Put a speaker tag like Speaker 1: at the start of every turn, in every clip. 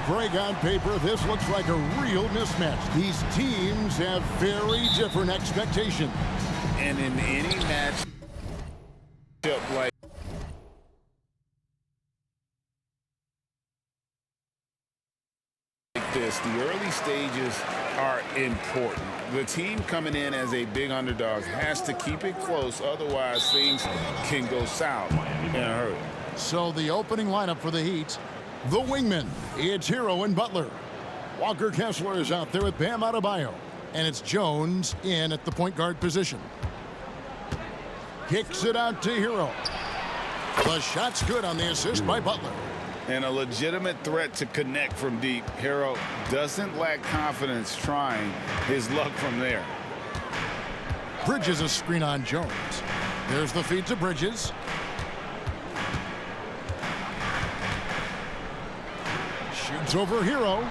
Speaker 1: Greg, on paper, this looks like a real mismatch. These teams have very different expectations.
Speaker 2: And in any match like this, the early stages are important. The team coming in as a big underdog has to keep it close, otherwise things can go south in a hurry.
Speaker 1: So the opening lineup for the Heat, the wingmen, it's Hero and Butler. Walker Kessler is out there with Bam Adebayo, and it's Jones in at the point guard position. Kicks it out to Hero. The shot's good on the assist by Butler.
Speaker 2: And a legitimate threat to connect from deep. Hero doesn't lack confidence trying his luck from there.
Speaker 1: Bridges a screen on Jones. There's the feed to Bridges. Shoots over Hero.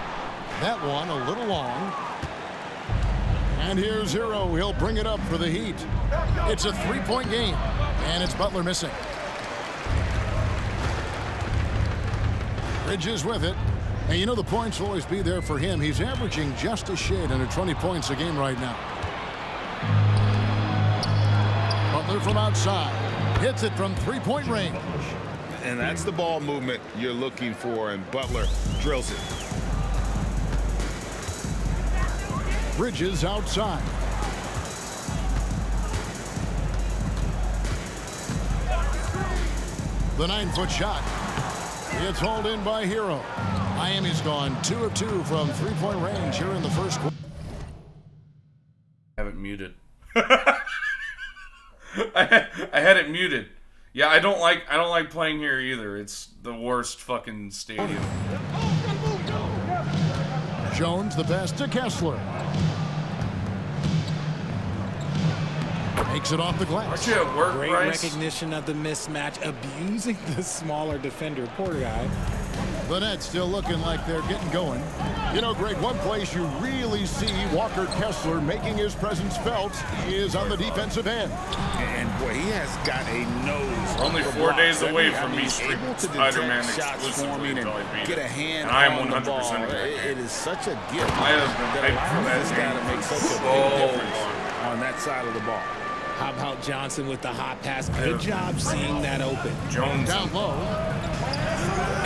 Speaker 1: That one a little long. And here's Hero. He'll bring it up for the Heat. It's a three-point game, and it's Butler missing. Bridges with it. And you know the points will always be there for him. He's averaging just a shade under 20 points a game right now. Butler from outside. Hits it from three-point range.
Speaker 2: And that's the ball movement you're looking for, and Butler drills it.
Speaker 1: Bridges outside. The 9-foot shot. It's hauled in by Hero. Miami's gone 2 of 2 from three-point range here in the first quarter.
Speaker 3: I have it muted. I had it muted. Yeah, I don't like playing here either. It's the worst fucking stadium.
Speaker 1: Jones, the pass to Kessler. Makes it off the glass.
Speaker 3: Aren't you at work,
Speaker 4: Great
Speaker 3: Bryce?
Speaker 4: recognition of the mismatch, abusing the smaller defender. Poor guy.
Speaker 1: The Nets still looking like they're getting going. You know, Greg, one place you really see Walker Kessler making his presence felt is on the defensive end.
Speaker 2: And boy, he has got a nose.
Speaker 3: Only
Speaker 2: on the
Speaker 3: 4
Speaker 2: block.
Speaker 3: days away
Speaker 2: I
Speaker 3: from
Speaker 2: mean,
Speaker 3: me
Speaker 2: he's
Speaker 3: streaming
Speaker 2: able to detect
Speaker 3: Spider-Man
Speaker 2: shots
Speaker 3: exclusively
Speaker 2: forming
Speaker 3: until I
Speaker 2: and
Speaker 3: beat
Speaker 2: get
Speaker 3: it.
Speaker 2: a hand
Speaker 3: And I am
Speaker 2: on the
Speaker 3: 100%
Speaker 2: ball.
Speaker 3: agree.
Speaker 2: It is such a gift
Speaker 3: I have been
Speaker 2: that
Speaker 3: hyped for
Speaker 2: allows
Speaker 3: that
Speaker 2: this guy to
Speaker 3: game
Speaker 2: make such a
Speaker 3: so
Speaker 2: big difference
Speaker 3: long.
Speaker 2: on that side of the ball.
Speaker 4: How about Johnson with the hot pass? Good job seeing that open.
Speaker 3: Jones.
Speaker 1: Down low.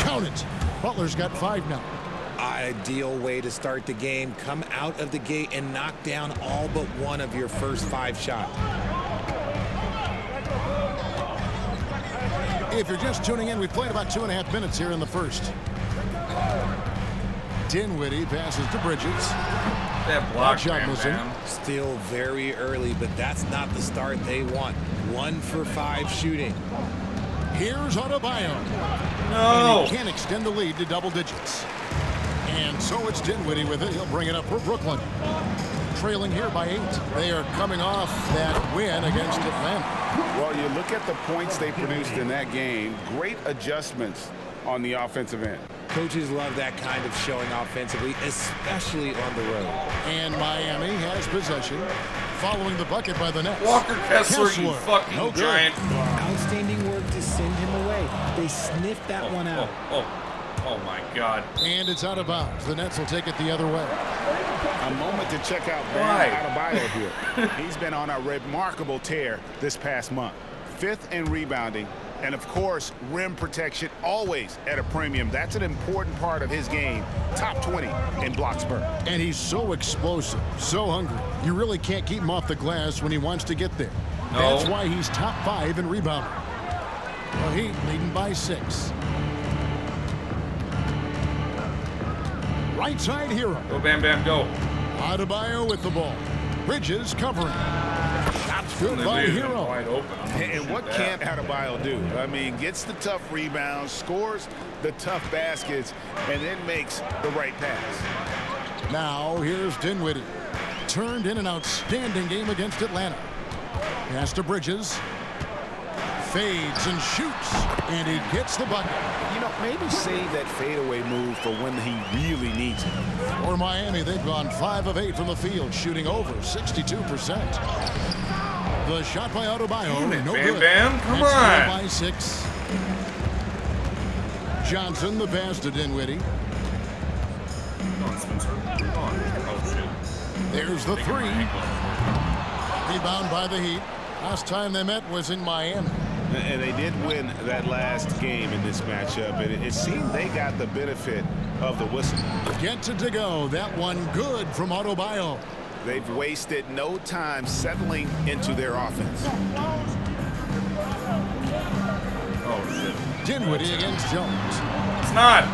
Speaker 1: Count it. Butler's got 5 now.
Speaker 4: Ideal way to start the game. Come out of the gate and knock down all but one of your first 5 shots.
Speaker 1: If you're just tuning in, we played about 2.5 minutes here in the first. Dinwiddie passes to Bridges.
Speaker 3: That block,
Speaker 1: shot
Speaker 3: man,
Speaker 1: missing.
Speaker 3: man.
Speaker 4: Still very early, but that's not the start they want. 1 for 5 shooting.
Speaker 1: Here's Adebayo.
Speaker 3: No.
Speaker 1: And he can't extend the lead to double digits. And so it's Dinwiddie with it. He'll bring it up for Brooklyn. Trailing here by 8. They are coming off that win against Atlanta.
Speaker 2: Well, you look at the points they produced in that game. Great adjustments on the offensive end.
Speaker 4: Coaches love that kind of showing offensively, especially on the road.
Speaker 1: And Miami has possession. Following the bucket by the Nets.
Speaker 3: Walker Kessler, you fucking
Speaker 1: No good.
Speaker 3: giant.
Speaker 4: Outstanding work to send him away. They sniffed that one out.
Speaker 3: Oh my God.
Speaker 1: And it's out of bounds. The Nets will take it the other way.
Speaker 2: A moment to check out
Speaker 3: Why?
Speaker 2: Bam Adebayo here. He's been on a remarkable tear this past month. 5th in rebounding. And, of course, rim protection always at a premium. That's an important part of his game. Top 20 in Bloxburg.
Speaker 1: And he's so explosive, so hungry. You really can't keep him off the glass when he wants to get there.
Speaker 3: No.
Speaker 1: That's why he's top 5 in rebounding. The Heat leading by 6. Right side Hero.
Speaker 3: Go, Bam Bam, go.
Speaker 1: Adebayo with the ball. Bridges covering. Shots good
Speaker 3: They
Speaker 1: by
Speaker 3: leave him
Speaker 1: Hero.
Speaker 3: wide open.
Speaker 2: And what can't Adebayo do? I mean, gets the tough rebounds, scores the tough baskets, and then makes the right pass.
Speaker 1: Now here's Dinwiddie. Turned in an outstanding game against Atlanta. Pass to Bridges. Fades and shoots. And he gets the bucket.
Speaker 2: You know, maybe save that fadeaway move for when he really needs it.
Speaker 1: For Miami, they've gone 5 of 8 from the field, shooting over 62%. The shot by Adebayo, no
Speaker 3: Bam
Speaker 1: good.
Speaker 3: Bam, come
Speaker 1: That's
Speaker 3: on.
Speaker 1: by 6. Johnson, the pass to Dinwiddie.
Speaker 3: Spencer. Oh, shit.
Speaker 1: There's the
Speaker 3: Taking my
Speaker 1: three.
Speaker 3: ankle.
Speaker 1: Rebound by the Heat. Last time they met was in Miami.
Speaker 2: And they did win that last game in this matchup. And it seemed they got the benefit of the whistle.
Speaker 1: Gets it to go. That one good from Adebayo.
Speaker 2: They've wasted no time settling into their offense.
Speaker 3: Oh, shit.
Speaker 1: Dinwiddie against Jones.
Speaker 3: It's not.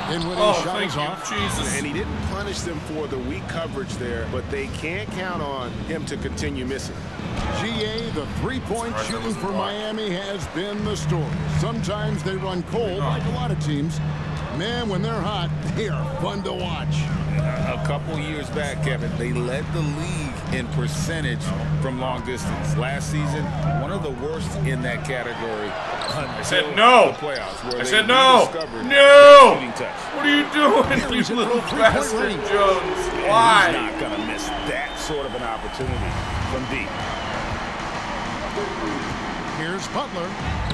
Speaker 1: Dinwiddie
Speaker 3: Oh,
Speaker 1: shot
Speaker 3: thank
Speaker 1: is
Speaker 3: you.
Speaker 1: off.
Speaker 3: Jesus.
Speaker 2: And he didn't punish them for the weak coverage there, but they can't count on him to continue missing.
Speaker 1: GA, the three-point
Speaker 3: Surprised that
Speaker 1: shooting
Speaker 3: wasn't
Speaker 1: for
Speaker 3: blocked.
Speaker 1: Miami has been the story. Sometimes they run cold like a lot of teams. Man, when they're hot, they are fun to watch.
Speaker 5: A couple years back, Kevin, they led the league in percentage from long distance. Last season, one of the worst in that category.
Speaker 3: I said no.
Speaker 5: The playoffs, where
Speaker 3: I
Speaker 5: they
Speaker 3: said no.
Speaker 5: rediscovered
Speaker 3: No.
Speaker 5: shooting touch.
Speaker 3: What are you doing,
Speaker 1: He's
Speaker 3: you
Speaker 1: at
Speaker 3: little
Speaker 1: the three-point
Speaker 3: bastard,
Speaker 1: range.
Speaker 3: Jones?
Speaker 2: And
Speaker 3: Why?
Speaker 2: he's not going to miss that sort of an opportunity from deep.
Speaker 1: Here's Butler.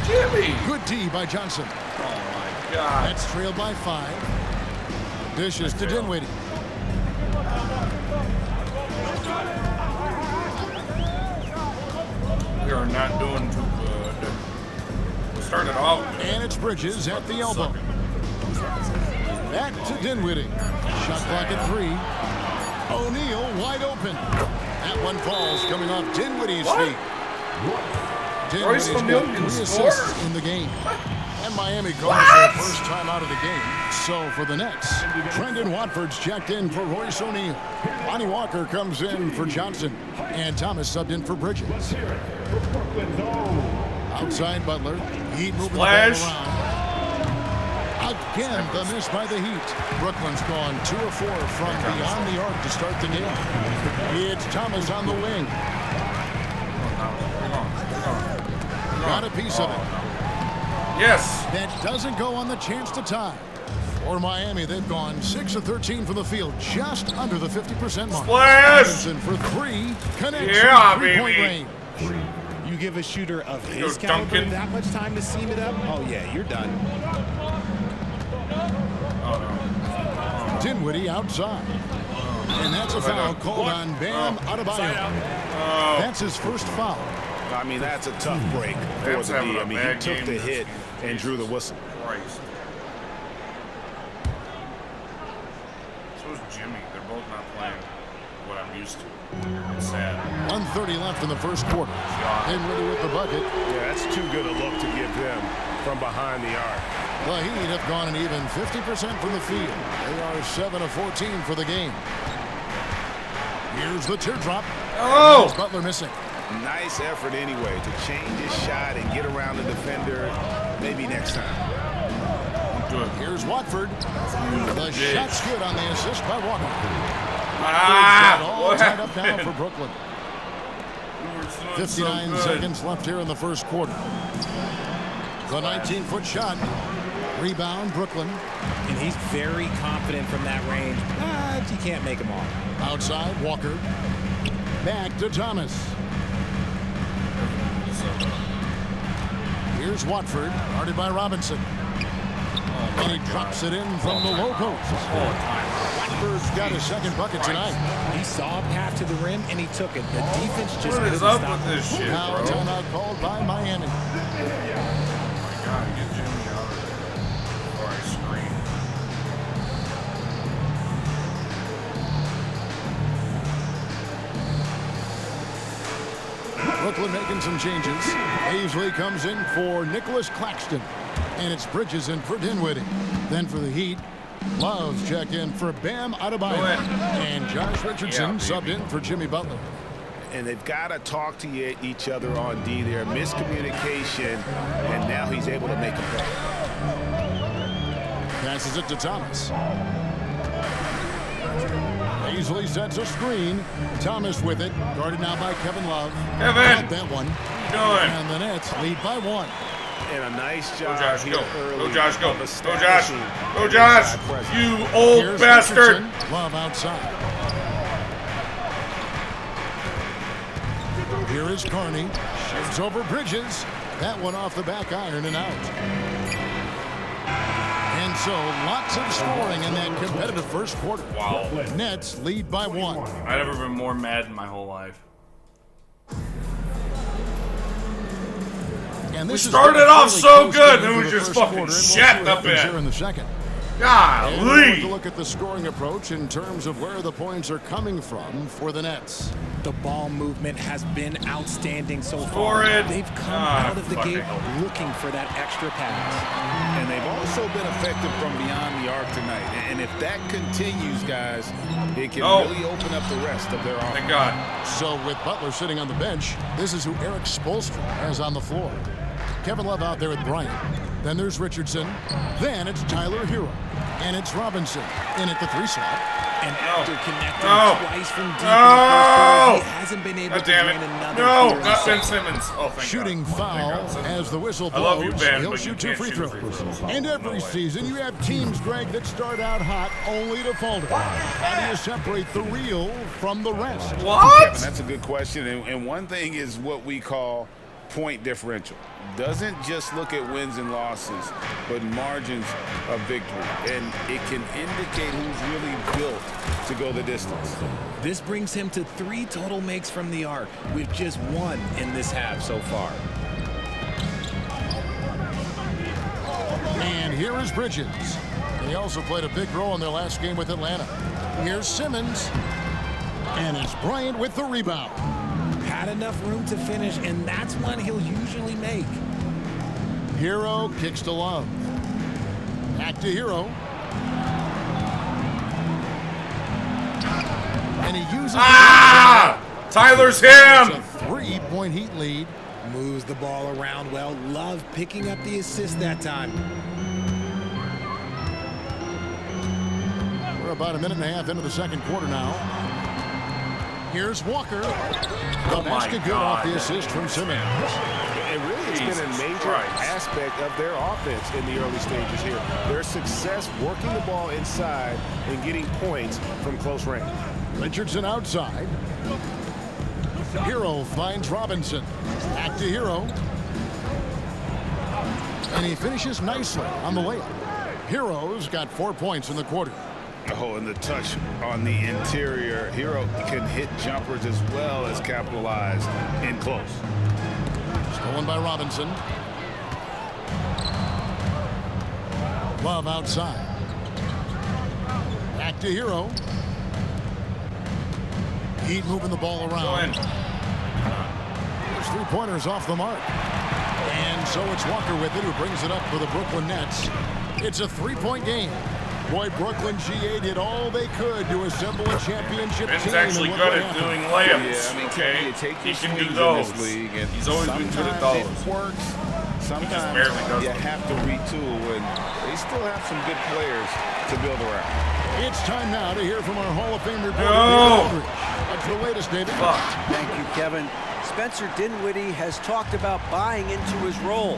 Speaker 3: Jimmy.
Speaker 1: Good D by Johnson.
Speaker 3: Oh, my God.
Speaker 1: That's trailed by 5. Dishes to Dinwiddie.
Speaker 3: We are not doing too good. We started off.
Speaker 1: And it's Bridges at the elbow. Back to Dinwiddie. Shot clock at 3. O'Neal wide open. That one falls coming off Dinwiddie's
Speaker 3: What?
Speaker 1: feet.
Speaker 3: Royce
Speaker 1: Dinwiddie's
Speaker 3: O'Neal
Speaker 1: got
Speaker 3: can
Speaker 1: 3
Speaker 3: score?
Speaker 1: assists in the game. And Miami calls
Speaker 3: What?
Speaker 1: their first time out of the game. So for the Nets, Brendan Watford's checked in for Royce O'Neal. Lonnie Walker comes in for Johnson. And Thomas subbed in for Bridges. Outside Butler. Heat moving
Speaker 3: Splash.
Speaker 1: the ball around. Again, the miss by the Heat. Brooklyn's gone 2 of 4 from beyond the arc to start the game. It's Thomas on the wing. Got a piece of it.
Speaker 3: Yes.
Speaker 1: That doesn't go on the chance to tie. For Miami, they've gone 6 of 13 from the field, just under the 50% mark.
Speaker 3: Splash.
Speaker 1: Robinson for 3, connects
Speaker 3: Yeah,
Speaker 1: to three-point
Speaker 3: baby.
Speaker 1: range.
Speaker 4: You give a shooter of his
Speaker 3: Go,
Speaker 4: caliber
Speaker 3: Duncan.
Speaker 4: that much time to seam it up? Oh, yeah, you're done.
Speaker 3: Oh, no.
Speaker 1: Dinwiddie outside. And that's a foul called on Bam Adebayo.
Speaker 3: Oh,
Speaker 1: That's his first foul.
Speaker 2: I mean, that's a tough break for
Speaker 3: Bam's
Speaker 2: the
Speaker 3: having
Speaker 2: D.
Speaker 3: a
Speaker 2: I mean, he
Speaker 3: bad
Speaker 2: took
Speaker 3: game
Speaker 2: the
Speaker 3: this
Speaker 2: hit
Speaker 3: game.
Speaker 2: and drew the whistle.
Speaker 3: Christ. So is Jimmy. They're both not playing what I'm used to. It's sad.
Speaker 1: 1:30 left in the first quarter. Dinwiddie with the bucket.
Speaker 2: Yeah, that's too good a look to give them from behind the arc.
Speaker 1: The Heat have gone an even 50% from the field. They are 7 of 14 for the game. Here's the teardrop.
Speaker 3: Oh!
Speaker 1: There's Butler missing.
Speaker 2: Nice effort anyway to change his shot and get around the defender maybe next time.
Speaker 3: Do it.
Speaker 1: Here's Watford. The
Speaker 3: bitch.
Speaker 1: shot's good on the assist by Walker.
Speaker 3: Ah!
Speaker 1: All
Speaker 3: What
Speaker 1: tied up now
Speaker 3: happened?
Speaker 1: for Brooklyn.
Speaker 3: We were doing
Speaker 1: 59
Speaker 3: so good.
Speaker 1: seconds left here in the first quarter. The 19-foot shot. Rebound, Brooklyn.
Speaker 4: And he's very confident from that range, but you can't make him all.
Speaker 1: Outside, Walker. Back to Thomas. Here's Watford, guarded by Robinson. And he drops it in from the low post. Watford's got his second bucket tonight.
Speaker 4: He saw a path to the rim, and he took it. The defense just
Speaker 3: What is
Speaker 4: couldn't
Speaker 3: up
Speaker 4: stop
Speaker 3: with
Speaker 4: him.
Speaker 3: this shit,
Speaker 1: Now
Speaker 3: bro?
Speaker 1: timeout called by Miami.
Speaker 3: God, get Jimmy out of there before I scream.
Speaker 1: Brooklyn making some changes. Paisley comes in for Nicholas Claxton. And it's Bridges in for Dinwiddie. Then for the Heat, Love's checked in for Bam Adebayo.
Speaker 3: Go ahead.
Speaker 1: And Josh Richardson
Speaker 3: Yeah,
Speaker 1: subbed
Speaker 3: baby.
Speaker 1: in for Jimmy Butler.
Speaker 2: And they've got to talk to each other on D there. Miscommunication, and now he's able to make a play.
Speaker 1: Passes it to Thomas. Paisley sets a screen. Thomas with it. Guarded now by Kevin Love.
Speaker 3: Kevin!
Speaker 1: Got that one.
Speaker 3: What are you doing?
Speaker 1: And the Nets lead by 1.
Speaker 2: And a nice
Speaker 3: Go,
Speaker 2: job
Speaker 3: Josh,
Speaker 2: here
Speaker 3: go.
Speaker 2: early.
Speaker 3: Go, Josh, go.
Speaker 2: of
Speaker 3: Go, Josh.
Speaker 2: establishing
Speaker 3: Go,
Speaker 2: an
Speaker 3: Josh.
Speaker 2: inside presence.
Speaker 3: You old
Speaker 1: Here's
Speaker 3: bastard.
Speaker 1: Richardson. Love outside. Here is Carney. Shoots over Bridges. That one off the back iron and out. And And so lots of scoring in that competitive first quarter.
Speaker 3: Wow.
Speaker 1: Nets lead by 1.
Speaker 3: I've never been more mad in my whole life.
Speaker 1: And
Speaker 3: We
Speaker 1: this
Speaker 3: started off so good, then we just fucking shat the
Speaker 1: here in
Speaker 3: bed.
Speaker 1: the second. And we'll take a
Speaker 3: Golly.
Speaker 1: look at the scoring approach in terms of where the points are coming from for the Nets.
Speaker 4: The ball movement has been outstanding so
Speaker 3: Score
Speaker 4: far.
Speaker 3: it.
Speaker 4: They've come out of the gate looking for that extra pass.
Speaker 5: And they've also been effective from beyond the arc tonight. And if that continues, guys, it can really open up the rest of their offense.
Speaker 3: Thank God.
Speaker 1: So with Butler sitting on the bench, this is who Eric Spoelstra has on the floor. Kevin Love out there with Bryant. Then there's Richardson. Then it's Tyler Hero. And it's Robinson in at the 3 slot.
Speaker 4: And after connecting twice from deep in the first quarter, he hasn't been able to drain another.
Speaker 3: No, not Ben Simmons. Oh, thank
Speaker 1: Shooting
Speaker 3: God.
Speaker 1: foul
Speaker 3: Thank God.
Speaker 1: as the whistle
Speaker 3: I love you,
Speaker 1: blows.
Speaker 3: Ben,
Speaker 1: He'll
Speaker 3: but you
Speaker 1: shoot 2
Speaker 3: can't
Speaker 1: free
Speaker 3: shoot
Speaker 1: throws.
Speaker 3: free throws.
Speaker 1: And every
Speaker 3: No way.
Speaker 1: season you have teams, Greg, that start out hot only to falter. How do you separate the real from the rest?
Speaker 3: What?
Speaker 5: Kevin, that's a good question. And one thing is what we call point differential. Doesn't just look at wins and losses, but margins of victory. And it can indicate who's really built to go the distance.
Speaker 4: This brings him to 3 total makes from the arc, with just 1 in this half so far.
Speaker 1: And here is Bridges. He also played a big role in their last game with Atlanta. Here's Simmons. And it's Bryant with the rebound.
Speaker 4: Had enough room to finish, and that's one he'll usually make.
Speaker 1: Hero kicks to Love. Back to Hero. And he uses
Speaker 3: Tyler's
Speaker 1: It's
Speaker 3: him.
Speaker 1: a 3-point Heat lead.
Speaker 4: Moves the ball around well. Love picking up the assist that time.
Speaker 1: We're about a minute and a half into the second quarter now. Here's Walker. The basket good off the assist from Simmons.
Speaker 2: And really, it's been a major aspect of their offense in the early stages here. Their success working the ball inside and getting points from close range.
Speaker 1: Richardson outside. Hero finds Robinson. Back to Hero. And he finishes nicely on the layup. Hero's got 4 points in the quarter.
Speaker 5: Oh, and the touch on the interior. Hero can hit jumpers as well as capitalize in close.
Speaker 1: Stolen by Robinson. Love outside. Back to Hero. Heat moving the ball around. There's 3-pointers off the mark. And so it's Walker with it, who brings it up for the Brooklyn Nets. It's a 3-point game. Boy, Brooklyn GA did all they could to assemble a championship
Speaker 3: Ben's
Speaker 1: team.
Speaker 3: actually good at doing layups.
Speaker 5: You take
Speaker 3: He
Speaker 5: your
Speaker 3: can do
Speaker 5: swings in
Speaker 3: those.
Speaker 5: this league, and
Speaker 3: He's always been good at those.
Speaker 5: sometimes it works. Sometimes
Speaker 3: barely does
Speaker 5: you
Speaker 3: them.
Speaker 5: have to retool, and they still have some good players to build around.
Speaker 1: It's time now to hear from our Hall of Fame reporter,
Speaker 3: No.
Speaker 1: David Aldridge. What's the latest, David?
Speaker 3: Fuck.
Speaker 6: Thank you, Kevin. Spencer Dinwiddie has talked about buying into his role.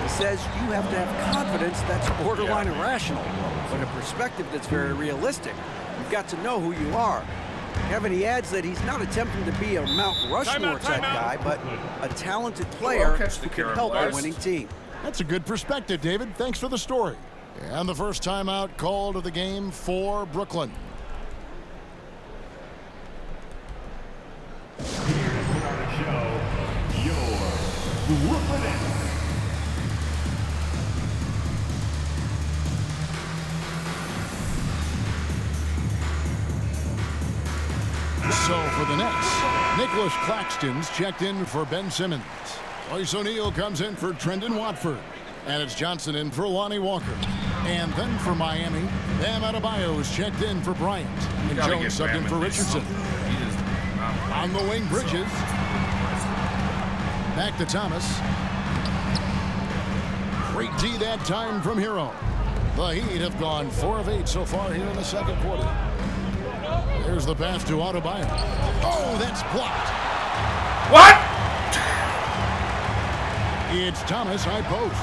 Speaker 6: He says you have to have confidence that's borderline irrational, but a perspective that's very realistic. You've got to know who you are. Kevin, he adds that he's not attempting to be a Mount Rushmore type guy, but a talented player who can help a winning team.
Speaker 1: That's a good perspective, David. Thanks for the story. And the first timeout called of the game for Brooklyn. So for the Nets, Nicholas Claxton's checked in for Ben Simmons. Royce O'Neal comes in for Trendon Watford. And it's Johnson in for Lonnie Walker. And then for Miami, Bam Adebayo's checked in for Bryant. And Jones subbed in for Richardson. On the wing, Bridges. Back to Thomas. Great D that time from Hero. The Heat have gone 4 of 8 so far here in the second quarter. There's the pass to Adebayo. Oh, that's blocked.
Speaker 3: What?
Speaker 1: It's Thomas, high post.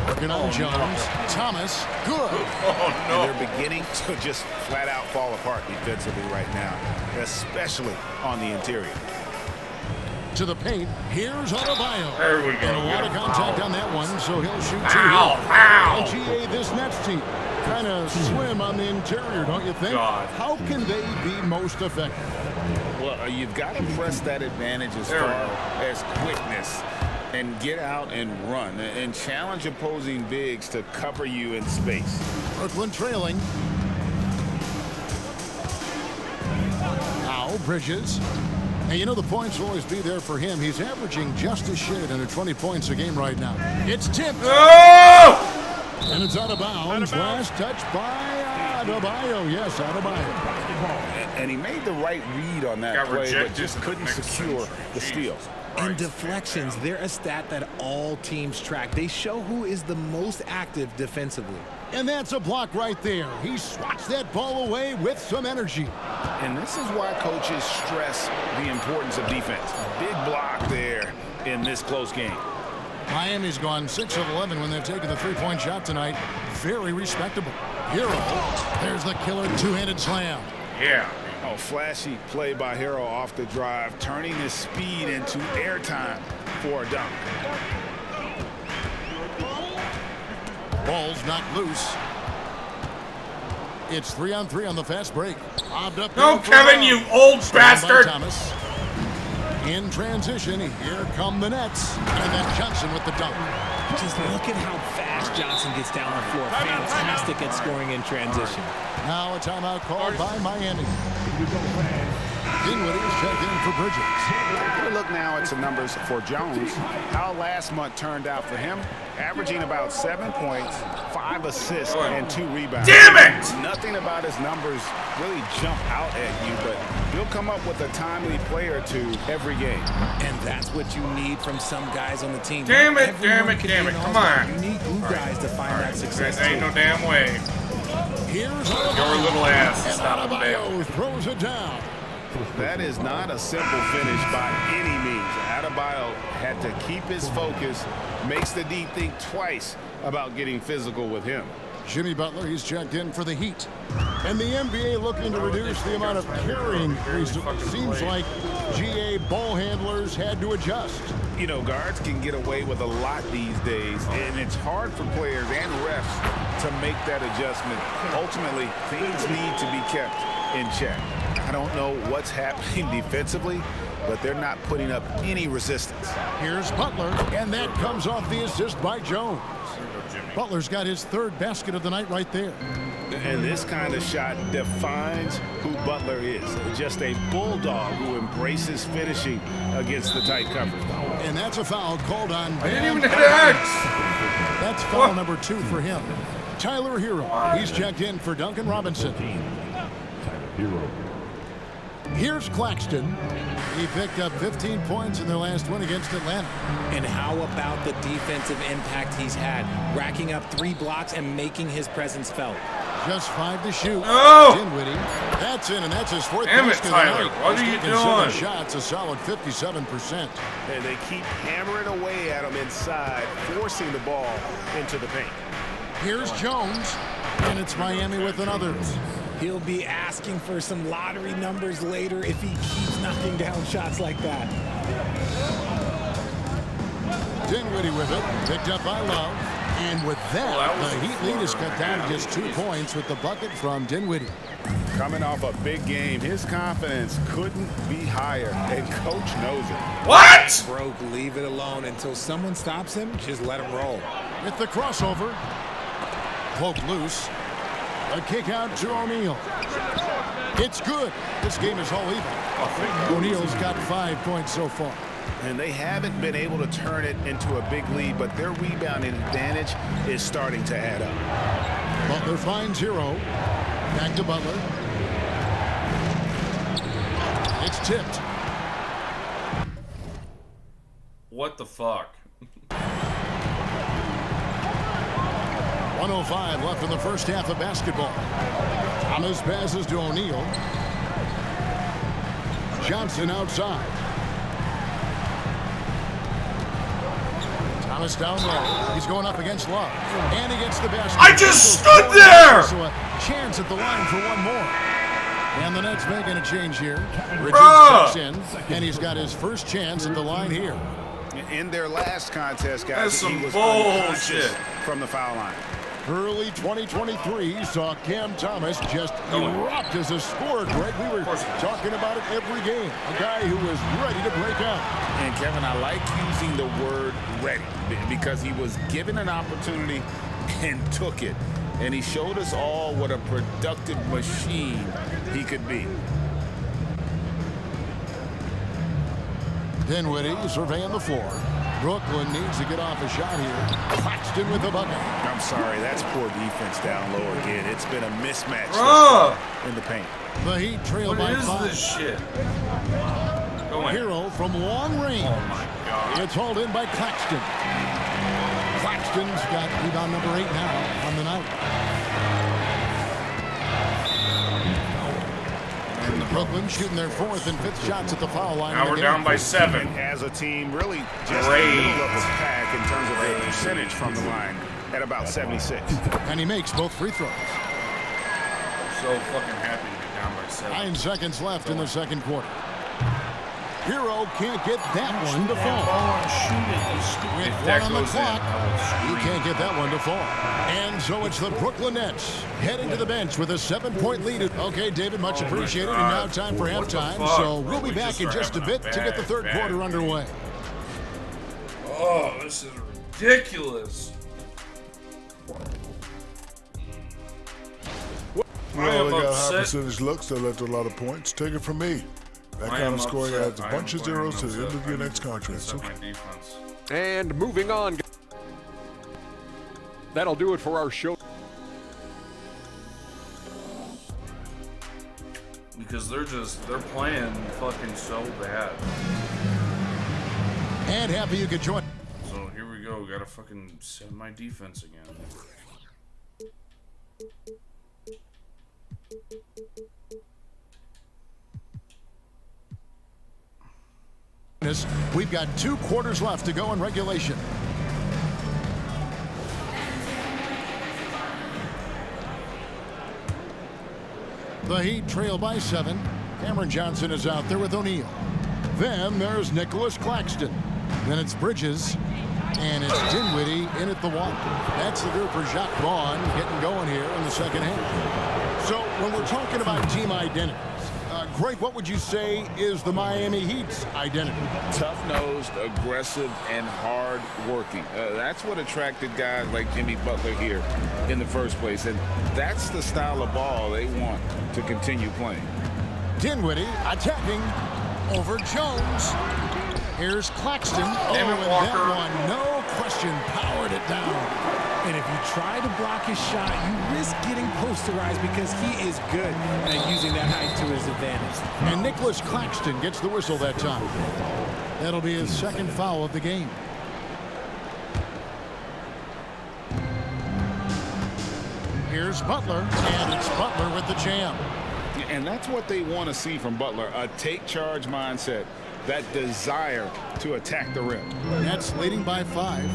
Speaker 1: Working on Jones. Thomas, good.
Speaker 3: Oh, no.
Speaker 2: And they're beginning to just flat out fall apart defensively right now, especially on the interior.
Speaker 1: To the paint. Here's Adebayo.
Speaker 3: There we go.
Speaker 1: And a lot of contact on that one, so he'll shoot 2.
Speaker 3: Ow, ow.
Speaker 1: LGA, this Nets team kind of slim on the interior, don't you think?
Speaker 3: God.
Speaker 1: How can they be most effective?
Speaker 5: Well, you've got to press that advantage as
Speaker 3: There we
Speaker 5: far
Speaker 3: go.
Speaker 5: as quickness and get out and run and challenge opposing bigs to cover you in space.
Speaker 1: Brooklyn trailing. Now Bridges. And you know the points will always be there for him. He's averaging just a shade under 20 points a game right now. It's tipped.
Speaker 3: Oh!
Speaker 1: And it's out of bounds. Last touch by Adebayo. Yes, Adebayo.
Speaker 5: And he made the right read on that
Speaker 3: Got
Speaker 5: play, but
Speaker 3: rejected
Speaker 5: just
Speaker 3: in the
Speaker 5: couldn't
Speaker 3: next
Speaker 5: secure
Speaker 3: section.
Speaker 5: the steal.
Speaker 4: And deflections, they're a stat that all teams track. They show who is the most active defensively.
Speaker 1: And that's a block right there. He swats that ball away with some energy.
Speaker 5: And this is why coaches stress the importance of defense. Big block there in this close game.
Speaker 1: Miami's gone 6 of 11 when they've taken the three-point shot tonight. Very respectable. Hero. There's the killer two-handed slam.
Speaker 3: Yeah.
Speaker 5: Oh, flashy play by Hero off the drive, turning his speed into airtime for a dunk.
Speaker 1: Ball's knocked loose. It's 3-on-3 on the fast break. Lobbed up
Speaker 3: No,
Speaker 1: there for
Speaker 3: Kevin,
Speaker 1: Love.
Speaker 3: you old
Speaker 1: Stolen by
Speaker 3: bastard.
Speaker 1: Thomas. In transition, here come the Nets. And then Johnson with the dunk.
Speaker 4: Just look at how fast Johnson gets down the floor. Fantastic at scoring in transition.
Speaker 1: Now a timeout called by Miami. Dinwiddie is checked in for Bridges.
Speaker 2: Take a look now at some numbers for Jones. How last month turned out for him, averaging about 7 points, 5 assists, and 2 rebounds.
Speaker 3: Damn it!
Speaker 2: Nothing about his numbers really jump out at you, but he'll come up with a timely play or two every game.
Speaker 4: And that's what you need from some guys on the team.
Speaker 3: Damn it,
Speaker 4: Everyone
Speaker 3: damn it,
Speaker 4: can
Speaker 3: damn
Speaker 4: be
Speaker 3: it.
Speaker 4: an
Speaker 3: Come
Speaker 4: all-star.
Speaker 3: on.
Speaker 4: You need glue guys to find that success
Speaker 3: There ain't
Speaker 4: too.
Speaker 3: no damn way.
Speaker 1: Here's
Speaker 3: Your little ass
Speaker 1: and
Speaker 3: is not a bail.
Speaker 1: Adebayo throws it down.
Speaker 2: That is not a simple finish by any means. Adebayo had to keep his focus, makes the D think twice about getting physical with him.
Speaker 1: Jimmy Butler, he's checked in for the Heat. And the NBA looking to reduce the amount of carrying recently. Seems like GA ball handlers had to adjust.
Speaker 2: You know, guards can get away with a lot these days, and it's hard for players and refs to make that adjustment. Ultimately, things need to be kept in check. I don't know what's happening defensively, but they're not putting up any resistance.
Speaker 1: Here's Butler, and that comes off the assist by Jones. Butler's got his third basket of the night right there.
Speaker 2: And this kind of shot defines who Butler is. Just a bulldog who embraces finishing against the tight coverage.
Speaker 1: And that's a foul called on
Speaker 3: I didn't
Speaker 1: Bam.
Speaker 3: even hit X.
Speaker 1: That's foul number 2 for him. Tyler Hero, he's checked in for Duncan Robinson. Here's Claxton. He picked up 15 points in their last win against Atlanta.
Speaker 4: And how about the defensive impact he's had? Racking up 3 blocks and making his presence felt.
Speaker 1: Just 5 to shoot.
Speaker 3: Oh!
Speaker 1: Dinwiddie. That's in, and that's his 4th
Speaker 3: Damn it,
Speaker 1: basket of the
Speaker 3: Tyler.
Speaker 1: night.
Speaker 3: What
Speaker 1: He's
Speaker 3: are you
Speaker 1: taken 7
Speaker 3: doing?
Speaker 1: shots, a solid 57%.
Speaker 2: And they keep hammering away at him inside, forcing the ball into the paint.
Speaker 1: Here's Jones, and it's Miami with another.
Speaker 4: He'll be asking for some lottery numbers later if he keeps knocking down shots like that.
Speaker 1: Dinwiddie with it, picked up by Love. And with that,
Speaker 3: was
Speaker 1: the
Speaker 3: a
Speaker 1: Heat lead is cut
Speaker 3: quarter
Speaker 1: down
Speaker 3: and
Speaker 1: to
Speaker 3: a
Speaker 1: just
Speaker 3: half.
Speaker 1: 2 points with the bucket from Dinwiddie.
Speaker 2: Coming off a big game, his confidence couldn't be higher, and coach knows it.
Speaker 3: What?
Speaker 4: Broke, leave it alone until someone stops him. Just let him roll.
Speaker 1: With the crossover, poked loose. A kick out to O'Neal. It's good. This game is all even. O'Neal's got 5 points so far.
Speaker 2: And they haven't been able to turn it into a big lead, but their rebounding advantage is starting to add up.
Speaker 1: Butler finds Hero. Back to Butler. It's tipped.
Speaker 3: What the fuck?
Speaker 1: 1:05 left in the first half of basketball. Thomas passes to O'Neal. Johnson outside. Thomas down low. He's going up against Love. And he gets the basket.
Speaker 3: I just stood there!
Speaker 1: So a chance at the line for one more. And the Nets making a change here. Richards
Speaker 3: Bruh.
Speaker 1: checks in, and he's got his first chance at the line here.
Speaker 2: In their last contest,
Speaker 3: That's
Speaker 2: guys, he
Speaker 3: some
Speaker 2: was
Speaker 3: bullshit.
Speaker 2: unconscious from the foul line.
Speaker 1: Early 2023 saw Cam Thomas just erupt as a scorer, Greg. We were talking about it every game. A guy who was ready to break out.
Speaker 5: And, Kevin, I like using the word ready because he was given an opportunity and took it. And he showed us all what a productive machine he could be.
Speaker 1: Dinwiddie surveying the floor. Brooklyn needs to get off a shot here. Claxton with the bucket.
Speaker 2: I'm sorry, that's poor defense down low again. It's been a mismatch in the paint.
Speaker 1: The Heat trail
Speaker 3: What
Speaker 1: by
Speaker 3: is
Speaker 1: 5.
Speaker 3: this shit? Go in.
Speaker 1: Hero from long range.
Speaker 3: Oh my God.
Speaker 1: It's hauled in by Claxton. Claxton's got rebound number 8 now on the night. Brooklyn shooting their 4th and 5th shots at the foul line.
Speaker 3: Now we're down by 7.
Speaker 2: And as a team, really just in the middle of the pack in terms of their percentage from the line at about 76.
Speaker 1: And he makes both free throws.
Speaker 3: So fucking happy to be down by 7.
Speaker 1: 9 seconds left in the second quarter. Hero can't get that one to fall. With one on the clock, he can't get that one to fall. And so it's the Brooklyn Nets heading to the bench with a 7-point lead. Okay, David, much appreciated. And now time for halftime. So we'll be back in just a bit to get the third quarter underway.
Speaker 3: Oh, this is ridiculous.
Speaker 7: We only got high percentage looks that left a lot of points. Take it from me. That kind of scoring adds a bunch of zeros to the end of your next contract.
Speaker 8: And moving on. That'll do it for our show.
Speaker 3: Because they're playing fucking so bad.
Speaker 1: And happy you could join.
Speaker 3: So here we go. Gotta fucking send my defense again.
Speaker 1: We've got 2 quarters left to go in regulation. The Heat trail by 7. Cameron Johnson is out there with O'Neal. Then there's Nicholas Claxton. Then it's Bridges. And it's Dinwiddie in at the 1. That's the group for Jacques Vaughn getting going here in the second half. So when we're talking about team identities, Greg, what would you say is the Miami Heat's identity?
Speaker 5: Tough-nosed, aggressive, and hard-working. That's what attracted guys like Jimmy Butler here in the first place. And that's the style of ball they want to continue playing.
Speaker 1: Dinwiddie attacking over Jones. Here's Claxton.
Speaker 3: Damn it,
Speaker 1: and
Speaker 3: Walker.
Speaker 1: that one, no question, powered it down.
Speaker 4: And if you try to block his shot, you risk getting posterized because he is good at using that height to his advantage.
Speaker 1: And Nicholas Claxton gets the whistle that time. That'll be his second foul of the game. Here's Butler, and it's Butler with the jam.
Speaker 5: And that's what they want to see from Butler, a take-charge mindset, that desire to attack the rim.
Speaker 1: Nets leading by 5.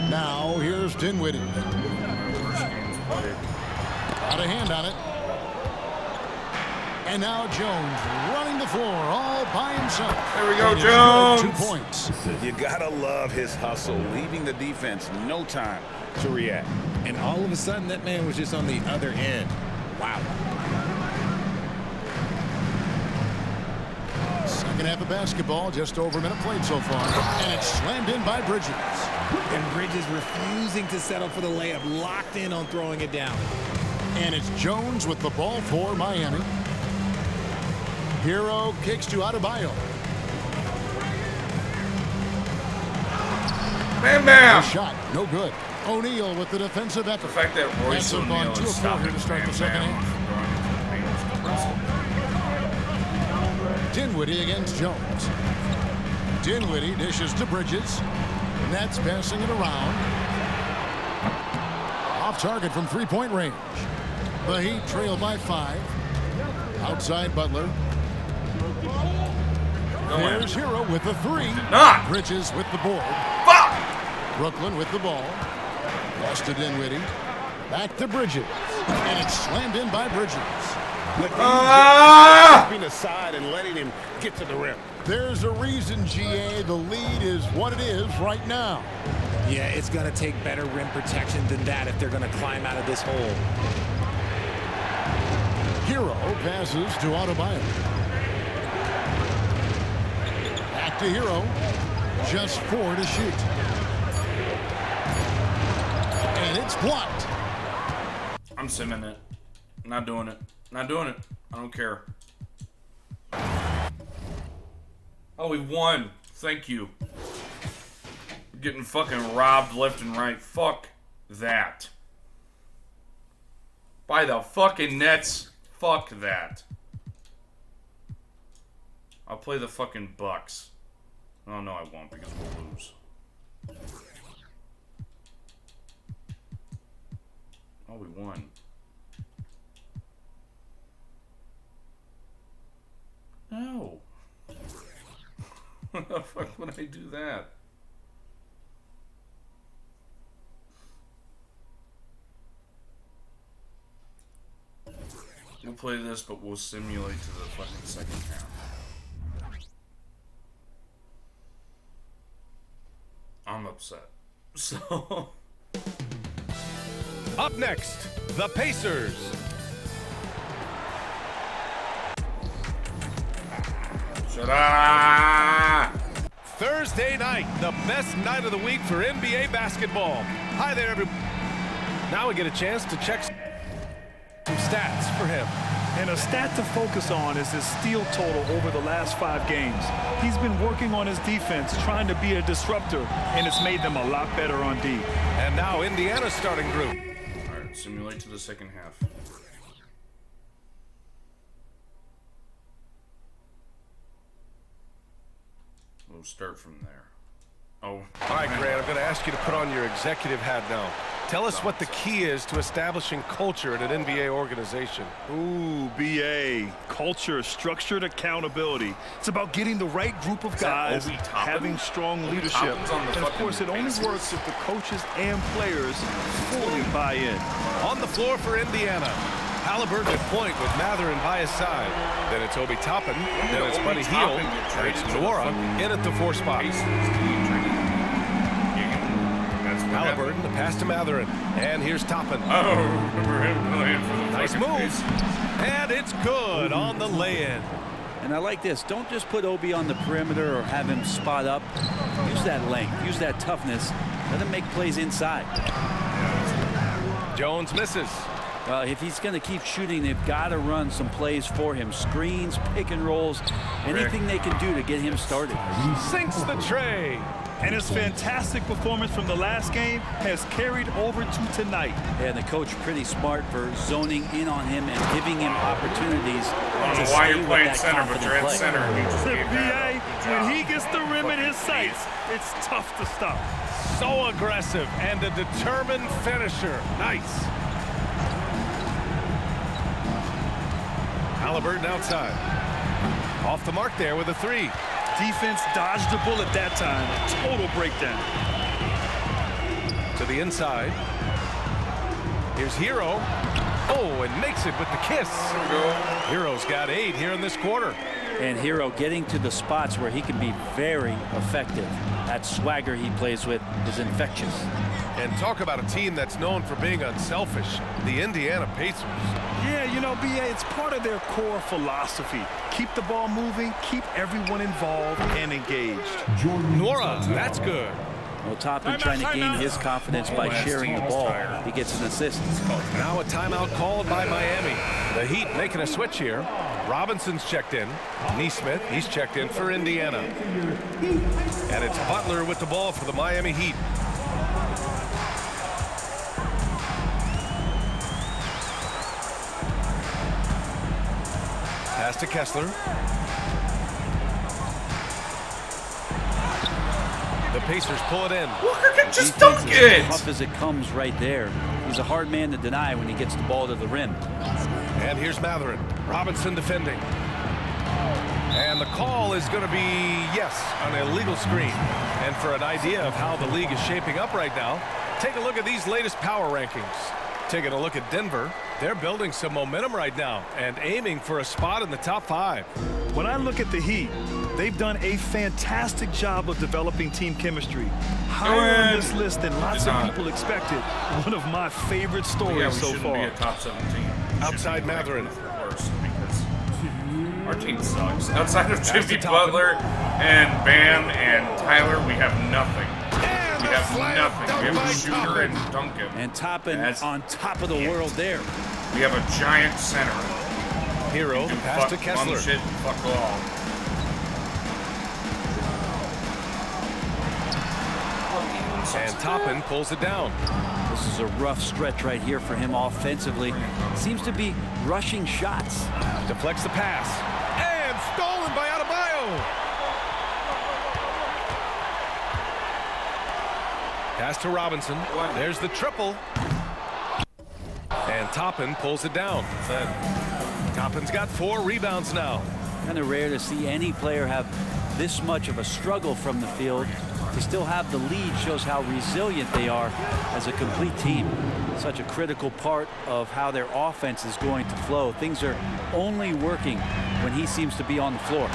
Speaker 1: Now here's Dinwiddie. Got a hand on it. And now Jones running the floor all by himself.
Speaker 3: There we go,
Speaker 1: And
Speaker 3: Jones.
Speaker 1: 2 points.
Speaker 5: You gotta love his hustle, leaving the defense no time to react.
Speaker 4: And all of a sudden, that man was just on the other end. Wow.
Speaker 1: Second half of basketball, just over a minute played so far. And it's slammed in by Bridges.
Speaker 4: And Bridges refusing to settle for the layup, locked in on throwing it down.
Speaker 1: And it's Jones with the ball for Miami. Hero kicks to Adebayo.
Speaker 3: Bam, bam.
Speaker 1: The shot, no good. O'Neal with the defensive effort.
Speaker 3: The fact that Royce
Speaker 1: Nets have gone
Speaker 3: O'Neal
Speaker 1: 2
Speaker 3: is
Speaker 1: of 4 here
Speaker 3: stopping
Speaker 1: to start
Speaker 3: Bam
Speaker 1: the second
Speaker 3: Bam
Speaker 1: half.
Speaker 3: from going into the paint is impressive.
Speaker 1: Dinwiddie against Jones. Dinwiddie dishes to Bridges. Nets passing it around. Off target from 3-point range. The Heat trail by 5. Outside Butler. There's Hero with the 3.
Speaker 3: Not.
Speaker 1: Bridges with the board.
Speaker 3: Fuck.
Speaker 1: Brooklyn with the ball. Lost to Dinwiddie. Back to Bridges. And it's slammed in by Bridges.
Speaker 2: Stepping aside and letting him get to the rim.
Speaker 1: There's a reason, GA, the lead is what it is right now.
Speaker 4: Yeah, it's going to take better rim protection than that if they're going to climb out of this hole.
Speaker 1: Hero passes to Adebayo. Back to Hero. Just 4 to shoot. And it's blocked.
Speaker 3: I'm simming it. Not doing it. Not doing it. I don't care. Oh, we won. Thank you. We're getting fucking robbed left and right. Fuck that. By the fucking Nets. Fuck that. I'll play the fucking Bucks. Oh, no, I won't because we'll lose. Oh, we won. No. Why the fuck would I do that? We'll play this, but we'll simulate to the fucking second half. I'm upset. So...
Speaker 9: Up next, the Pacers.
Speaker 3: Ta-da!
Speaker 9: Thursday night, the best night of the week for NBA basketball. Hi there, everybody. Now we get a chance to check some stats for him.
Speaker 10: And a stat to focus on is his steal total over the last 5 games. He's been working on his defense, trying to be a disruptor, and it's made them a lot better on D.
Speaker 9: And now Indiana's starting group.
Speaker 3: All right, simulate to the second half. We'll start from there. Oh.
Speaker 9: All right, Grant, I'm going to ask you to put on your executive hat now. Tell us what the key is to establishing culture in an NBA organization.
Speaker 10: Ooh, BA. Culture, structured accountability. It's about getting the right group of guys, having strong leadership. And of course, it only works if the coaches and players fully buy in.
Speaker 9: On the floor for Indiana. Halliburton at point with Matherin by his side. Then it's Obi Toppin. Then it's Buddy Hield. And it's Nwora in at the 4 spot. Halliburton, the pass to Matherin. And here's Toppin.
Speaker 3: Oh, remember him playing for the
Speaker 9: nice move. And it's good on the lay-in.
Speaker 6: And I like this. Don't just put Obi on the perimeter or have him spot up. Use that length. Use that toughness. Let him make plays inside.
Speaker 9: Jones misses.
Speaker 6: Well, if he's going to keep shooting, they've got to run some plays for him. Screens, pick and rolls, anything they can do to get him started.
Speaker 9: Sinks the tray.
Speaker 10: And his fantastic performance from the last game has carried over to tonight.
Speaker 6: And the coach pretty smart for zoning in on him and giving him opportunities.
Speaker 3: I don't know why you're playing center, but you're at center.
Speaker 10: BA, when he gets the rim in his sights, it's tough to stop.
Speaker 9: So aggressive and a determined finisher. Nice. Halliburton outside. Off the mark there with a 3.
Speaker 10: Defense dodged the bullet that time. Total breakdown.
Speaker 9: To the inside. Here's Hero. Oh, and makes it with the kiss. Hero's got 8 here in this quarter.
Speaker 6: And Hero getting to the spots where he can be very effective. That swagger he plays with is infectious.
Speaker 9: And talk about a team that's known for being unselfish. The Indiana Pacers.
Speaker 10: Yeah, you know, BA, it's part of their core philosophy. Keep the ball moving, keep everyone involved and engaged.
Speaker 9: Nwora, that's good.
Speaker 6: Well, Toppin trying to gain his confidence by sharing the ball. He gets an assist.
Speaker 9: Now a timeout called by Miami. The Heat making a switch here. Robinson's checked in. Nesmith, he's checked in for Indiana. And it's Butler with the ball for the Miami Heat. Pass to Kessler. The Pacers pull it in.
Speaker 3: Walker can just dunk it!
Speaker 6: As tough as it comes right there. He's a hard man to deny when he gets the ball to the rim.
Speaker 9: And here's Matherin. Robinson defending. And the call is going to be, yes, an illegal screen. And for an idea of how the league is shaping up right now, take a look at these latest power rankings. Taking a look at Denver, They're building some momentum right now and aiming for a spot in the top 5.
Speaker 10: When I look at the Heat, they've done a fantastic job of developing team chemistry. Higher on this list than lots of people expected. One of my favorite stories so far.
Speaker 3: Be a top 17.
Speaker 9: Outside Matherin.
Speaker 3: Our team sucks. Outside of Jimmy Butler and Bam and Tyler, we have nothing. We have nothing. We have a shooter and Duncan.
Speaker 6: And Toppin on top of the world there.
Speaker 3: We have a giant center.
Speaker 9: Hero pass to Kessler.
Speaker 3: Shit, fuck all.
Speaker 9: And Toppin pulls it down.
Speaker 6: This is a rough stretch right here for him offensively. Seems to be rushing shots.
Speaker 9: Deflects the pass. And stolen by Adebayo. Pass to Robinson. There's the triple. And Toppin pulls it down. Toppin's got 4 rebounds now.
Speaker 6: Kind of rare to see any player have this much of a struggle from the field. To still have the lead shows how resilient they are as a complete team. Such a critical part of how their offense is going to flow. Things are only working when he seems to be on the floor.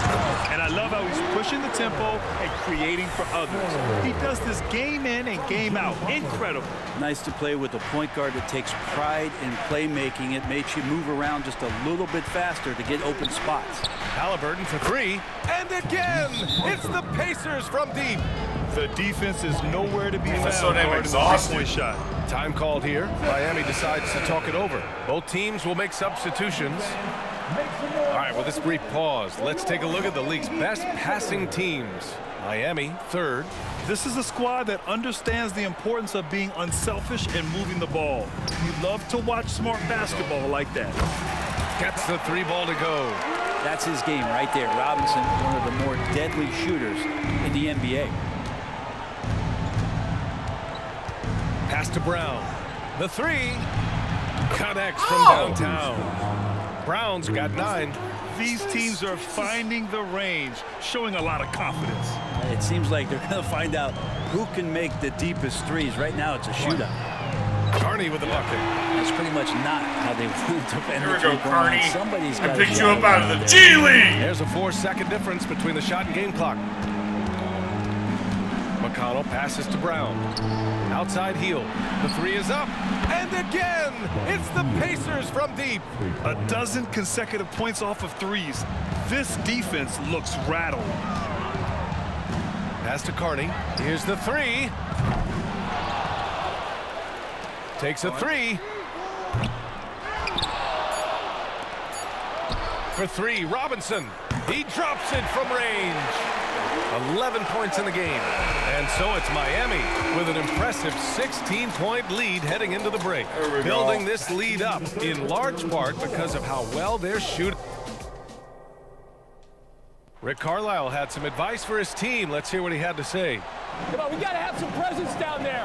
Speaker 10: And I love how he's pushing the tempo and creating for others. He does this game in and game out. Incredible.
Speaker 6: Nice to play with a point guard that takes pride in playmaking. It makes you move around just a little bit faster to get open spots.
Speaker 9: Halliburton for 3. And again, it's the Pacers from deep.
Speaker 10: The defense is nowhere to be found.
Speaker 3: So damn exhausted.
Speaker 10: Shot.
Speaker 9: Time called here. Miami decides to talk it over. Both teams will make substitutions. All right, with this brief pause, let's take a look at the league's best passing teams. Miami, 3rd.
Speaker 10: This is a squad that understands the importance of being unselfish and moving the ball. You love to watch smart basketball like that.
Speaker 9: Gets the 3 ball to go.
Speaker 6: That's his game right there. Robinson, one of the more deadly shooters in the NBA.
Speaker 9: Pass to Brown. The 3 connects from downtown. Brown's got 9.
Speaker 10: These teams are finding the range, showing a lot of confidence.
Speaker 6: It seems like they're going to find out who can make the deepest threes. Right now, it's a shootout.
Speaker 9: Carney with the bucket.
Speaker 6: That's pretty much not how they want to defend
Speaker 3: Here
Speaker 6: the
Speaker 3: we go,
Speaker 6: three-point
Speaker 3: Carney.
Speaker 6: line. Somebody's
Speaker 3: I
Speaker 6: got
Speaker 3: picked you up out of the G League.
Speaker 9: There's a 4-second difference between the shot and game clock. McConnell passes to Brown. Outside heel. The 3 is up. And again, it's the Pacers from deep.
Speaker 10: A dozen consecutive points off of threes. This defense looks rattled.
Speaker 9: Pass to Carney. Here's the 3. Takes a 3. For 3, Robinson. He drops it from range. 11 points in the game. And so it's Miami with an impressive 16-point lead heading into the break. Building this lead up in large part because of how well they're shooting. Rick Carlisle had some advice for his team. Let's hear what he had to say.
Speaker 11: Come on, we got to have some presence down there.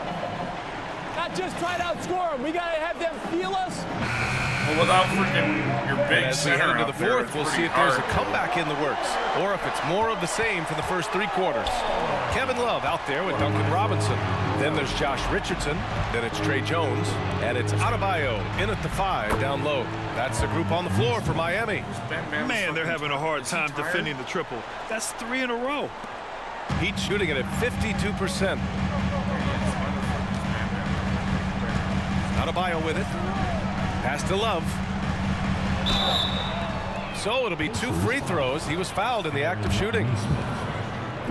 Speaker 11: Not just try to outscore them. We got to have them feel us.
Speaker 3: Well, without freaking your big
Speaker 9: As we
Speaker 3: center
Speaker 9: head into
Speaker 3: out
Speaker 9: the
Speaker 3: there,
Speaker 9: 4th, we'll see if there's a comeback in the works or if it's more of the same for the first 3 quarters. Kevin Love out there with Duncan Robinson. Then there's Josh Richardson. Then it's Trey Jones. And it's Adebayo in at the 5 down low. That's the group on the floor for Miami.
Speaker 10: Man, they're having a hard time defending the triple. That's 3 in a row.
Speaker 9: Heat shooting it at 52%. Adebayo with it. Pass to Love. So it'll be 2 free throws. He was fouled in the act of shooting.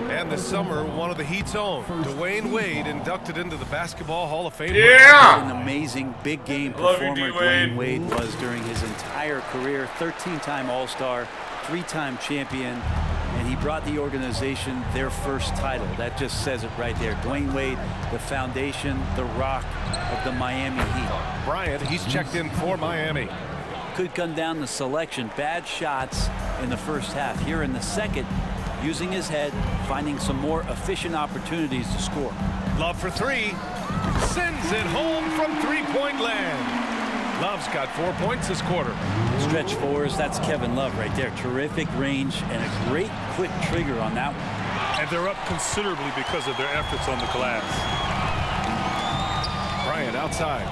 Speaker 9: And this summer, one of the Heat's own, Dwayne Wade, inducted into the Basketball Hall of Fame.
Speaker 3: Yeah!
Speaker 6: An amazing big game performer Dwayne Wade was during his entire career. 13-time All-Star, 3-time champion, and he brought the organization their first title. That just says it right there. Dwayne Wade, the foundation, the rock of the Miami Heat.
Speaker 9: Bryant, he's checked in for Miami.
Speaker 6: Could come down to selection. Bad shots in the first half. Here in the second, using his head, finding some more efficient opportunities to score.
Speaker 9: Love for 3. Sends it home from 3-point land. Love's got 4 points this quarter.
Speaker 6: Stretch 4s, that's Kevin Love right there. Terrific range and a great quick trigger on that one.
Speaker 10: And they're up considerably because of their efforts on the glass.
Speaker 9: Bryant outside.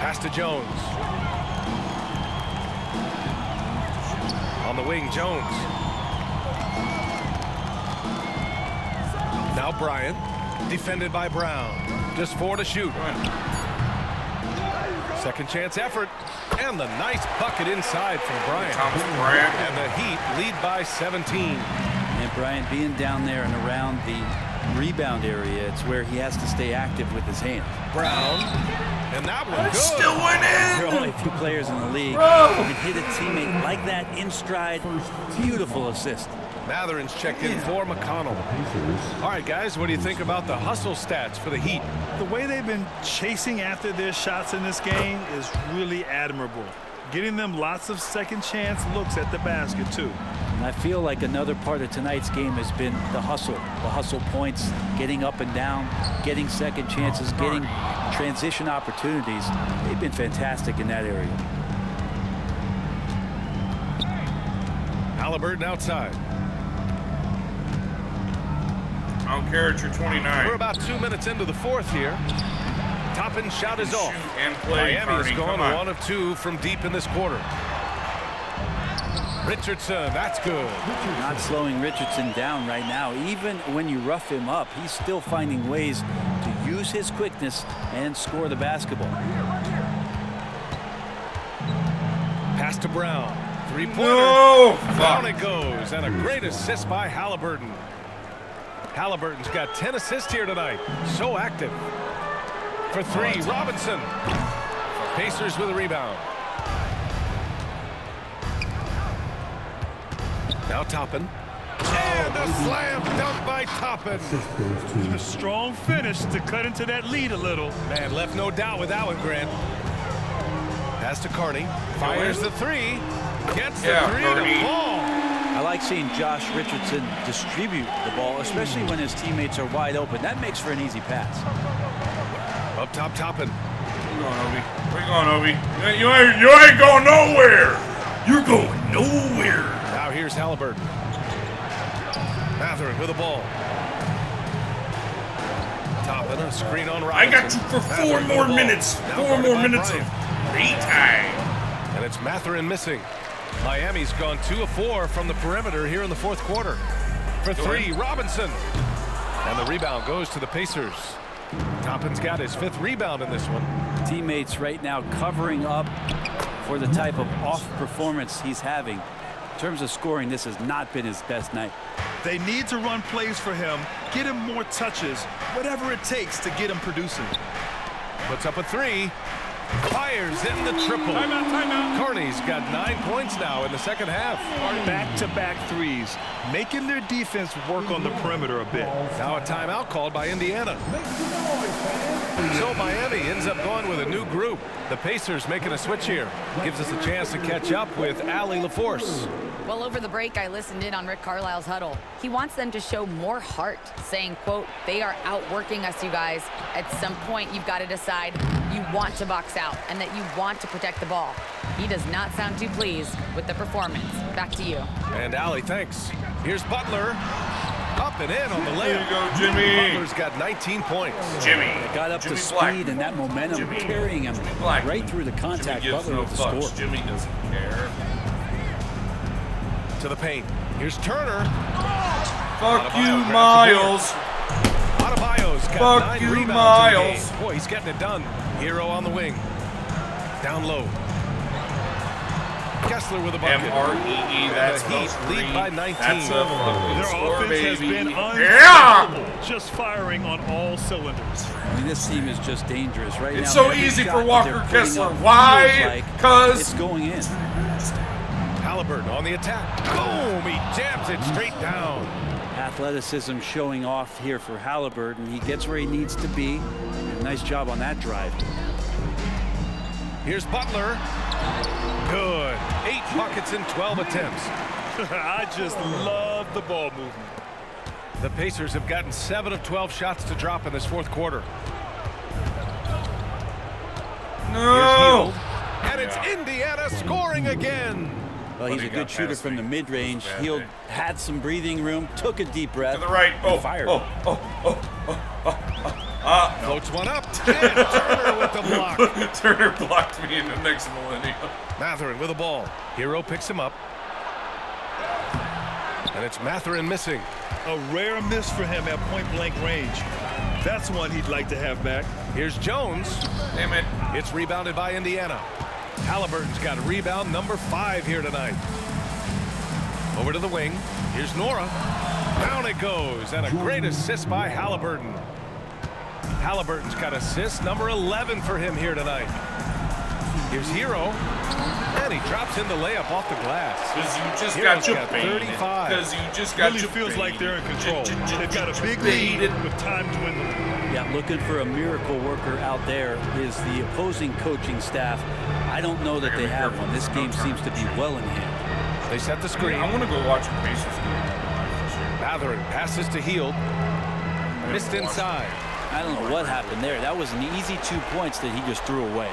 Speaker 9: Pass to Jones. On the wing, Jones. Now Bryant, defended by Brown. Just 4 to shoot. Second chance effort, and the nice bucket inside from Bryant. And the Heat lead by 17.
Speaker 12: And Bryant being down there and around the rebound area, it's where he has to stay active with his hands.
Speaker 9: Brown, and that one good.
Speaker 3: Still went in.
Speaker 12: There are only a few players in the league who can hit a teammate like that in stride. Beautiful assist.
Speaker 9: Matherin's checked in for McConnell. All right, guys, what do you think about the hustle stats for the Heat?
Speaker 10: The way they've been chasing after their shots in this game is really admirable. Getting them lots of second chance looks at the basket, too.
Speaker 12: And I feel like another part of tonight's game has been the hustle points, getting up and down, getting second chances, getting transition opportunities. They've been fantastic in that area.
Speaker 9: Halliburton outside.
Speaker 3: I don't care if you're 29.
Speaker 9: We're about 2 minutes into the fourth here. Toppin shot is off.
Speaker 3: And play,
Speaker 9: Miami's
Speaker 3: Carney,
Speaker 9: gone
Speaker 3: come on.
Speaker 9: 1 of 2 from deep in this quarter. Richardson, that's good.
Speaker 12: Not slowing Richardson down right now. Even when you rough him up, he's still finding ways to use his quickness and score the basketball.
Speaker 9: Pass to Brown. Three-pointer.
Speaker 3: No!
Speaker 9: Down it goes. And a great assist by Halliburton. Halliburton's got 10 assists here tonight. So active. For 3, Robinson. Pacers with a rebound. Now Toppin. And a slam dunk by Toppin.
Speaker 10: A strong finish to cut into that lead a little.
Speaker 9: Man, left no doubt with that one, Grant. Pass to Carney. Fires the 3. Gets the 3 to fall.
Speaker 12: I like seeing Josh Richardson distribute the ball, especially when his teammates are wide open. That makes for an easy pass.
Speaker 9: Up top, Toppin.
Speaker 3: Where you going, Obi? Where you going, Obi? You ain't going nowhere. You're going nowhere.
Speaker 9: Now here's Halliburton. Matherin with the ball. Toppin, a screen on Robinson.
Speaker 3: I got you for 4 more minutes. 4 more minutes of free time.
Speaker 9: And it's Matherin missing. Miami's gone 2 of 4 from the perimeter here in the fourth quarter. For 3, Robinson. And the rebound goes to the Pacers. Toppin's got his 5th rebound in this one.
Speaker 12: Teammates right now covering up for the type of off performance he's having. In terms of scoring, this has not been his best night.
Speaker 10: They need to run plays for him, get him more touches, whatever it takes to get him producing.
Speaker 9: Puts up a 3. Fires in the triple.
Speaker 10: Timeout.
Speaker 9: Carney's got 9 points now in the second half.
Speaker 10: Back-to-back threes, making their defense work on the perimeter a bit.
Speaker 9: Now a timeout called by Indiana. So Miami ends up going with a new group. The Pacers making a switch here. Gives us a chance to catch up with Allie LaForce.
Speaker 13: Well, over the break, I listened in on Rick Carlisle's huddle. He wants them to show more heart, saying, quote, they are outworking us, you guys. At some point, you've got to decide you want to box out and that you want to protect the ball. He does not sound too pleased with the performance. Back to you.
Speaker 9: And Allie, thanks. Here's Butler. Up and in on the layup.
Speaker 3: There you go, Jimmy.
Speaker 9: Butler's got 19 points.
Speaker 3: Jimmy.
Speaker 12: Got up
Speaker 3: Jimmy
Speaker 12: to speed
Speaker 3: Black.
Speaker 12: and that momentum
Speaker 3: Jimmy.
Speaker 12: carrying him
Speaker 3: Black.
Speaker 12: right through the contact.
Speaker 3: Jimmy gives
Speaker 12: Butler
Speaker 3: no
Speaker 12: with the
Speaker 3: fucks.
Speaker 12: score.
Speaker 3: Jimmy doesn't care.
Speaker 9: To the paint. Here's Turner.
Speaker 3: Fuck you, Miles.
Speaker 9: Adebayo's got
Speaker 3: Fuck
Speaker 9: 9
Speaker 3: you,
Speaker 9: rebounds
Speaker 3: Miles.
Speaker 9: in the game. Boy, he's getting it done. Hero on the wing. Down low. Kessler with a bucket.
Speaker 3: M-R-E-E, that's
Speaker 9: the Heat lead by 19.
Speaker 3: That's a fucking
Speaker 10: Their
Speaker 3: score,
Speaker 10: offense has
Speaker 3: baby.
Speaker 10: been
Speaker 3: Yeah!
Speaker 10: unstoppable, just firing on all cylinders.
Speaker 12: I mean, this team is just dangerous right now.
Speaker 3: It's so
Speaker 12: Every
Speaker 3: easy
Speaker 12: shot
Speaker 3: for
Speaker 12: that
Speaker 3: Walker
Speaker 12: they're putting
Speaker 3: Kessler.
Speaker 12: up feels
Speaker 3: Why?
Speaker 12: like
Speaker 3: Because
Speaker 12: it's going in.
Speaker 9: Halliburton on the attack. Boom! He jams it straight down.
Speaker 12: Athleticism showing off here for Halliburton. He gets where he needs to be. Nice job on that drive.
Speaker 9: Here's Butler. Good. 8 buckets in 12 attempts.
Speaker 10: I just love the ball movement.
Speaker 9: The Pacers have gotten 7 of 12 shots to drop in this fourth quarter.
Speaker 3: no.
Speaker 9: And it's Indiana scoring again.
Speaker 12: Well, he's a good shooter from the mid-range. He had some breathing room, took a deep breath,
Speaker 3: To the right. Oh,
Speaker 12: and fired.
Speaker 3: oh.
Speaker 9: Floats one up. And Turner with the block.
Speaker 3: Turner blocked me in the next millennium.
Speaker 9: Matherin with the ball. Hero picks him up. And it's Matherin missing.
Speaker 10: A rare miss for him at point-blank range. That's one he'd like to have back.
Speaker 9: Here's Jones.
Speaker 3: Damn it.
Speaker 9: It's rebounded by Indiana. Halliburton's got rebound number 5 here tonight. Over to the wing. Here's Nora. Down it goes. And a great assist by Halliburton. Halliburton's got assist number 11 for him here tonight. Here's Hero. And he drops in the layup off the glass.
Speaker 3: Because you just
Speaker 9: Hero's
Speaker 3: got your
Speaker 9: 35.
Speaker 3: Because you just got
Speaker 10: really
Speaker 3: your
Speaker 10: feels like they're in control. They've got a big lead with time dwindling.
Speaker 12: Yeah, looking for a miracle worker out there is the opposing coaching staff. I don't know that they have one. This game seems to be well in hand.
Speaker 9: They set the screen.
Speaker 3: I want to go watch a Pacers game.
Speaker 9: Matherin passes to Hield. Missed inside.
Speaker 12: I don't know what happened there. That was an easy 2 points that he just threw away.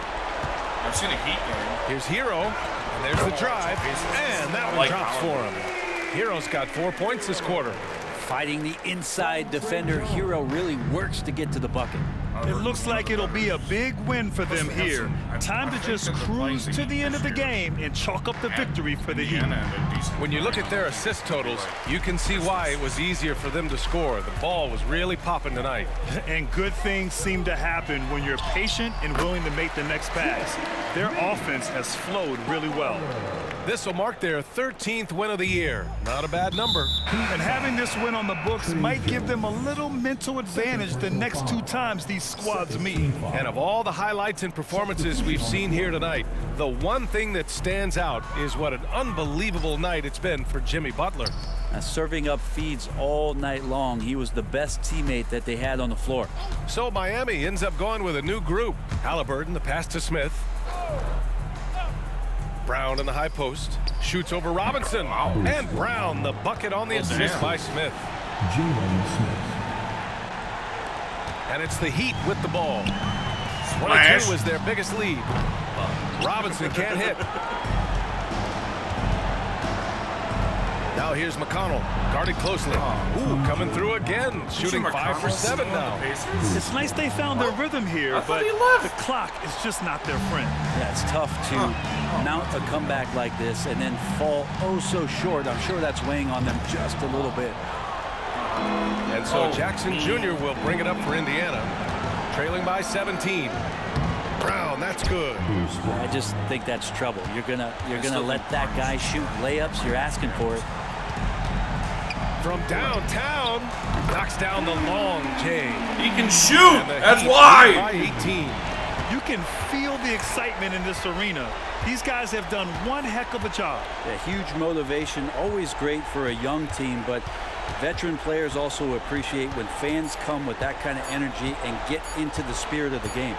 Speaker 3: I've seen a Heat game.
Speaker 9: Here's Hero. And there's the drive. And that one drops for him. Hero's got 4 points this quarter.
Speaker 12: Fighting the inside defender, Hero really works to get to the bucket.
Speaker 10: It looks like it'll be a big win for them here. Time to just cruise to the end of the game and chalk up the victory for the Heat.
Speaker 9: When you look at their assist totals, you can see why it was easier for them to score. The ball was really popping tonight.
Speaker 10: And good things seem to happen when you're patient and willing to make the next pass. Their offense has flowed really well.
Speaker 9: This will mark their 13th win of the year. Not a bad number.
Speaker 10: And having this win on the books might give them a little mental advantage the next 2 times these squads meet.
Speaker 9: And of all the highlights and performances we've seen here tonight, the one thing that stands out is what an unbelievable night it's been for Jimmy Butler.
Speaker 12: Serving up feeds all night long. He was the best teammate that they had on the floor.
Speaker 9: So Miami ends up going with a new group. Halliburton, the pass to Smith. Brown in the high post. Shoots over Robinson. And Brown, the bucket on the assist by Smith. And it's the Heat with the ball. 22 was their biggest lead. Robinson can't hit. Now here's McConnell, guarded closely. Ooh, coming through again, shooting 5 for 7 now.
Speaker 10: It's nice they found their rhythm here, but the clock is just not their friend.
Speaker 12: Yeah, it's tough to mount a comeback like this and then fall oh so short. I'm sure that's weighing on them just a little bit.
Speaker 9: And so Jackson Jr. will bring it up for Indiana, trailing by 17. Brown, that's good.
Speaker 12: I just think that's trouble. You're gonna let that guy shoot layups. You're asking for it.
Speaker 9: From downtown, knocks down the long J.
Speaker 3: He can shoot. That's why.
Speaker 9: By 18.
Speaker 10: You can feel the excitement in this arena. These guys have done one heck of a job.
Speaker 12: A huge motivation, always great for a young team, but veteran players also appreciate when fans come with that kind of energy and get into the spirit of the game.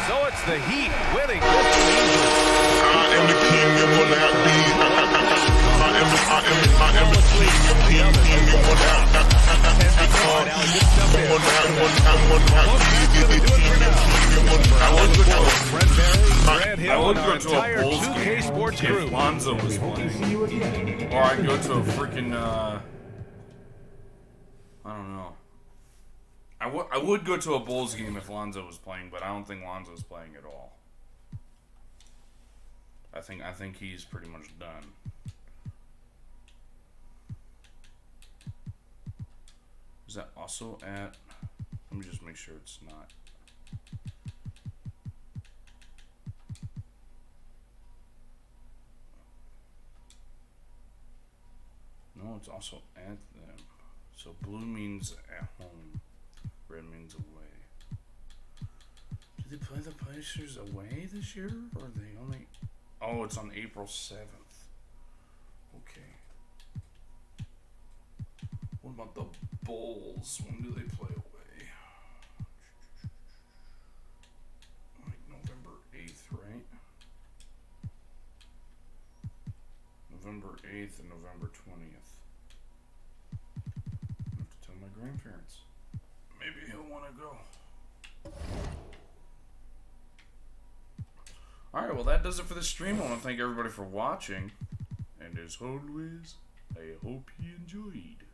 Speaker 9: So it's the Heat winning.
Speaker 14: I am the king and will not be. I am the king and will not
Speaker 3: I would go to a Bulls game if Lonzo was playing. Or I'd go to a freaking, I don't know. I would go to a Bulls game if Lonzo was playing, but I don't think Lonzo's playing at all. I think he's pretty much done. Is that also at? Let me just make sure it's not. No, it's also at them. So blue means at home. Red means away. Do they play the Pacers away this year? Or are they only... Oh, it's on April 7th. Okay. What about the Bulls? When do they play away? Like November 8th, right? November 8th and November 20th. I have to tell my grandparents. Maybe he'll want to go. Alright, well that does it for the stream. I want to thank everybody for watching. And as always, I hope you enjoyed.